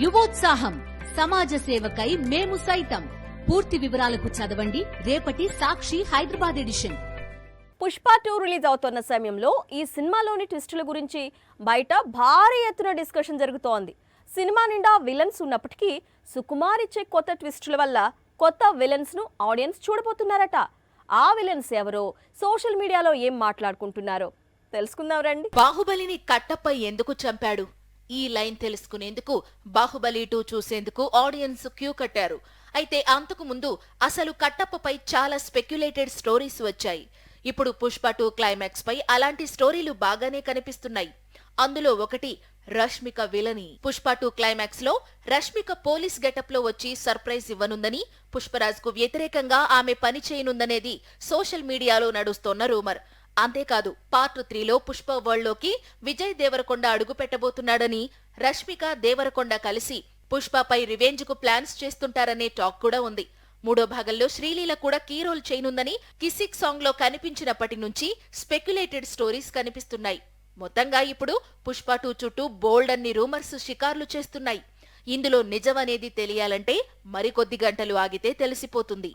యువోత్సాహం సమాజ సేవకై మేము సైతం. పూర్తి వివరాలకు చదవండి రేపటి సాక్షి హైదరాబాద్ ఎడిషన్. పుష్ప 2 రిలీజ్ అవుతున్న సమయంలో ఈ సినిమాలోని ట్విస్టుల గురించి బయట భారీ ఎత్తున డిస్కషన్ జరుగుతోంది. సినిమా నిండా విలన్స్ ఉన్నప్పటికీ సుకుమార్ ఇచ్చే కొత్త ట్విస్టుల వల్ల కొత్త విలన్స్ ను ఆడియన్స్ చూడబోతున్నారట. ఆ విలన్స్ ఎవరో, సోషల్ మీడియాలో ఏం మాట్లాడుకుంటున్నారో తెలుసుకుందాం రండి. బాహుబలిని కట్టప్ప ఎందుకు చంపాడు? ఈ లైన్ తెలుసుకునేందుకు బాహుబలి 2 చూసేందుకు ఆడియన్స్ క్యూ కట్టారు. అయితే అంతకు ముందు అసలు కట్టప్పపై చాలా స్పెక్యులేటెడ్ స్టోరీస్ వచ్చాయి. ఇప్పుడు పుష్ప 2 క్లైమాక్స్ పై అలాంటి స్టోరీలు బాగానే కనిపిస్తున్నాయి. అందులో ఒకటి రష్మిక విలని. పుష్ప 2 క్లైమాక్స్ లో రష్మిక పోలీస్ గెటప్ లో వచ్చి సర్ప్రైజ్ ఇవ్వనుందని, పుష్పరాజ్ కు వ్యతిరేకంగా ఆమె పని చేయనుందనేది సోషల్ మీడియాలో నడుస్తోన్న రూమర్. అంతేకాదు పార్ట్ 3లో పుష్ప వరల్డ్ లోకి విజయ్ దేవరకొండ అడుగు పెట్టబోతున్నాడని, రష్మిక దేవరకొండ కలిసి పుష్పపై రివెంజ్ కు ప్లాన్స్ చేస్తుంటారనే టాక్ కూడా ఉంది. మూడో భాగంలో శ్రీలీల కూడా కీ రోల్ చేయనుందని కిసిక్ సాంగ్ లో కనిపించినప్పటి నుంచి స్పెక్యులేటెడ్ స్టోరీస్ కనిపిస్తున్నాయి. మొత్తంగా ఇప్పుడు పుష్ప 2 చుట్టూ బోల్డ్ అన్ని రూమర్స్ షికార్లు చేస్తున్నాయి. ఇందులో నిజమనేది తెలియాలంటే మరికొద్ది గంటలు ఆగితే తెలిసిపోతుంది.